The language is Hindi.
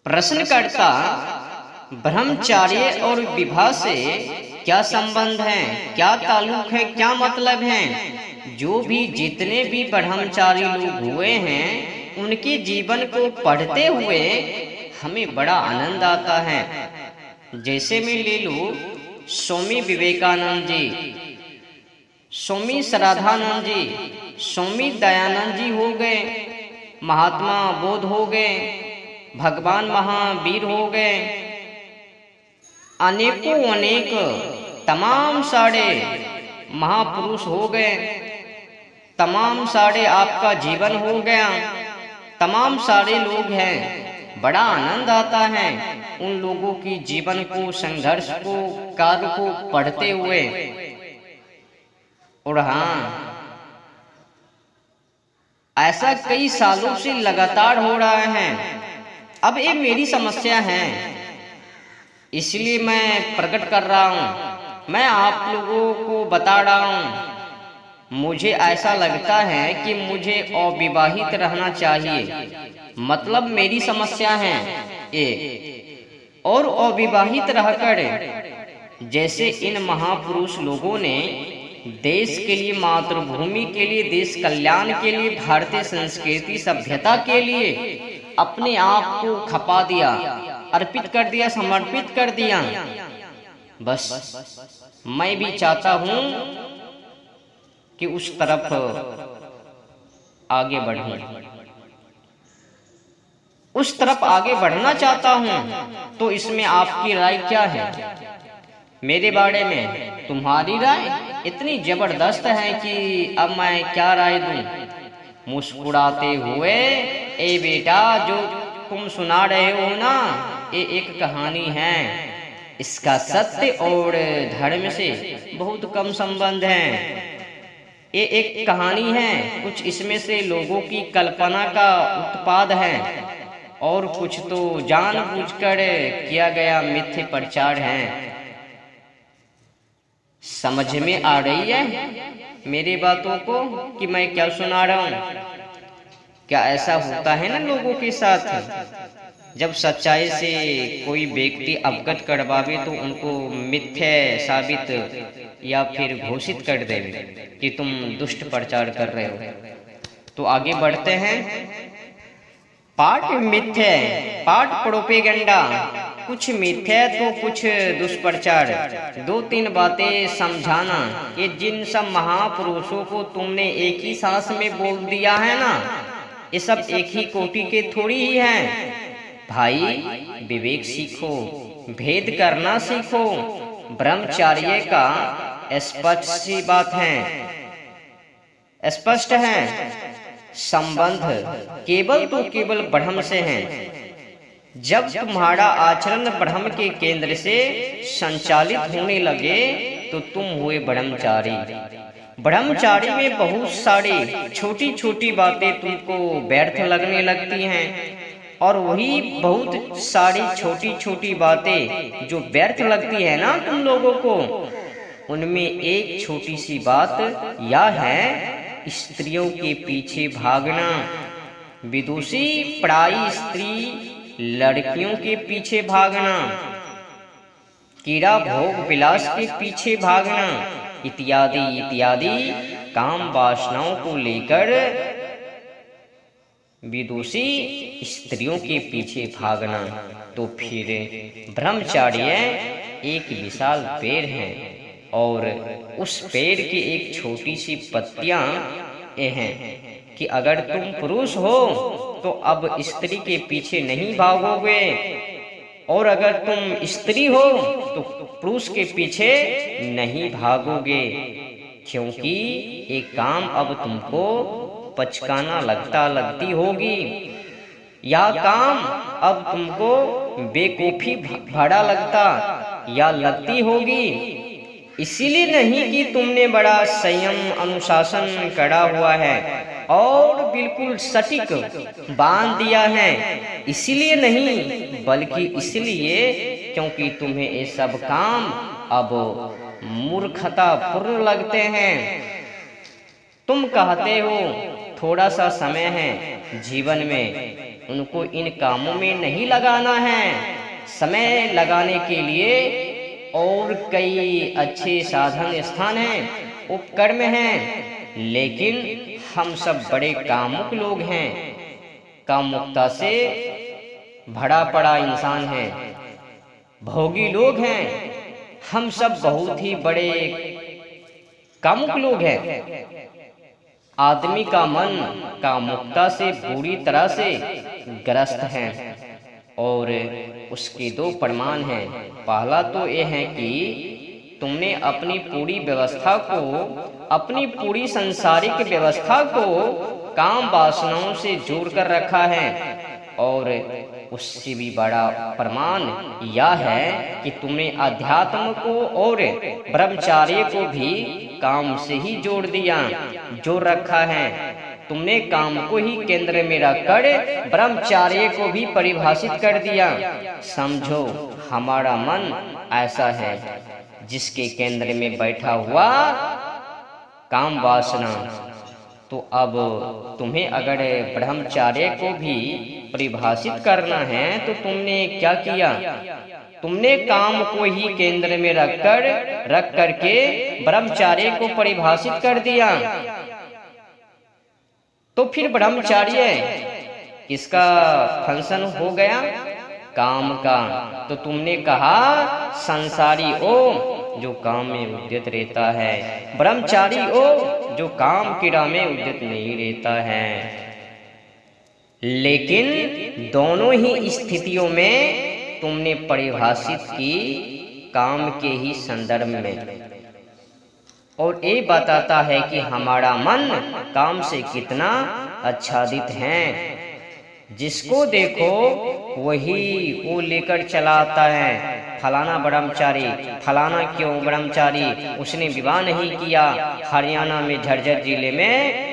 प्रश्नकर्ता, ब्रह्मचार्य और विवाह से क्या संबंध है, क्या ताल्लुक है, क्या मतलब है? जो भी जितने भी ब्रह्मचारी लोग हुए हैं उनके जीवन को पढ़ते हुए हमें बड़ा आनंद आता है। जैसे मैं ले लूं स्वामी विवेकानंद जी, स्वामी श्रद्धानंद जी, स्वामी दयानंद जी हो गए, महात्मा बोध हो गए, भगवान महावीर हो गए, अनेकों अनेक तमाम सारे महापुरुष हो गए, तमाम सारे आपका जीवन हो गया, तमाम सारे लोग हैं। बड़ा आनंद आता है उन लोगों की जीवन को, संघर्ष को, कार्य को पढ़ते हुए। और हाँ, ऐसा कई सालों से लगातार हो रहा है। अब ये मेरी समस्या है, इसलिए मैं प्रकट कर रहा हूँ, मैं आप लोगों को बता रहा हूँ। मुझे ऐसा लगता है कि मुझे अविवाहित रहना चाहिए, मतलब मेरी समस्या है ये। और अविवाहित रहकर जैसे इन महापुरुष लोगों ने देश के लिए, मातृभूमि के लिए, देश कल्याण के लिए, भारतीय संस्कृति सभ्यता के लिए अपने आप को खपा दिया, अर्पित कर दिया, समर्पित कर दिया। बस मैं भी चाहता हूं कि उस तरफ आगे बढ़ूं, उस तरफ आगे बढ़ना चाहता हूं। तो इसमें आपकी राय क्या है मेरे बारे में? तुम्हारी राय इतनी जबरदस्त है कि अब मैं क्या राय दूं। मुस्कुराते हुए, ए बेटा जो तुम सुना रहे हो ना, ये एक कहानी है, इसका सत्य और धर्म से बहुत कम संबंध है। ये एक कहानी है, कुछ इसमें से लोगों की कल्पना का उत्पाद है और कुछ तो जानबूझकर किया गया मिथ्या प्रचार है। समझ में आ रही है मेरी बातों को कि मैं क्या सुना रहा हूँ? क्या ऐसा होता है ना लोगों के साथ, जब सच्चाई से कोई व्यक्ति अवगत करवावे तो उनको मिथ्या साबित या फिर घोषित कर देवे कि तुम दुष्ट प्रचार कर रहे हो। तो आगे बढ़ते हैं। पाठ मिथ्या, पाठ प्रोपेगेंडा, कुछ मिथ्या तो कुछ दुष्प्रचार। दो तीन बातें समझाना, ये जिन सब महापुरुषों को तुमने एक ही सांस में बोल दिया है ना, ये सब एक ही कोटि के थोड़ी ही हैं। भाई विवेक सीखो, भेद करना सीखो। ब्रह्मचार्य का स्पष्ट सी बात है, स्पष्ट है, संबंध केवल तो केवल ब्रह्म से है। जब तुम्हारा आचरण ब्रह्म के केंद्र से संचालित होने लगे तो तुम हुए ब्रह्मचारी। ब्रह्मचारी में बहुत सारी छोटी छोटी बातें तुमको व्यर्थ लगने लगती हैं, और वही बहुत सारी छोटी छोटी बातें जो व्यर्थ लगती है ना तुम लोगों को, उनमें एक छोटी सी बात यह है, स्त्रियों के पीछे भागना। विदुषी पराई स्त्री, लड़कियों के पीछे भागना, कीड़ा भोग विलास के पीछे भागना, इत्यादि इत्यादि काम वासनाओं को लेकर विदुषी स्त्रियों के पीछे भागना। तो फिर ब्रह्मचार्य एक विशाल पेड़ है और उस पेड़ की एक छोटी सी पत्तियां ये हैं कि अगर तुम पुरुष हो तो अब स्त्री के पीछे नहीं भागोगे, और अगर तुम स्त्री हो तो पुरुष के पीछे नहीं भागोगे, क्योंकि एक काम अब तुमको पचकाना लगती होगी, या काम अब तुमको बेकूफी भरा लगता या लगती होगी। इसीलिए नहीं कि तुमने बड़ा संयम अनुशासन करा हुआ है और बिल्कुल सटीक बांध दिया है, इसीलिए नहीं, बल्कि इसलिए क्योंकि तुम्हें ये सब काम अब मूर्खतापूर्ण लगते हैं। तुम कहते हो थोड़ा सा समय है जीवन में, उनको इन कामों में नहीं लगाना है। समय लगाने के लिए और कई अच्छे साधन स्थान हैं, उपकर्म हैं, लेकिन हम सब बड़े कामुक लोग हैं, कामुकता से भरा पड़ा इंसान है, भोगी लोग हैं। हम सब बहुत ही बड़े कामुक लोग हैं। आदमी का मन कामुकता से पूरी तरह से ग्रस्त है और उसके दो प्रमाण हैं। पहला तो यह है कि तुमने अपनी पूरी व्यवस्था को, अपनी पूरी सांसारिक व्यवस्था को काम वासनाओं से जोड़ कर रखा है, और उससे भी बड़ा प्रमाण यह है कि तुमने अध्यात्म को और ब्रह्मचार्य को भी काम से ही जोड़ रखा है। तुमने काम को ही केंद्र में रखकर ब्रह्मचार्य को भी परिभाषित कर दिया। समझो, हमारा मन ऐसा है जिसके केंद्र में बैठा हुआ काम वासना। तो अब तुम्हें अगर ब्रह्मचार्य को भी परिभाषित करना है तो तुमने क्या किया? तुमने काम को ही केंद्र में रख करके ब्रह्मचार्य को परिभाषित कर दिया। तो फिर ब्रह्मचार्य किसका फंक्शन हो गया? काम का। तो तुमने कहा संसारी ओ जो काम में उद्यत रहता है, ब्रह्मचारी ओ जो काम क्रीड़ा में उद्यत नहीं रहता है। लेकिन दोनों ही स्थितियों में तुमने परिभाषित की काम के ही संदर्भ में, और ये बताता है कि हमारा मन काम से कितना आच्छादित है। जिसको देखो वही वो लेकर चला आता है, फलाना ब्रह्मचारी, फलाना क्यों ब्रह्मचारी, उसने विवाह नहीं किया। हरियाणा में झज्जर जिले में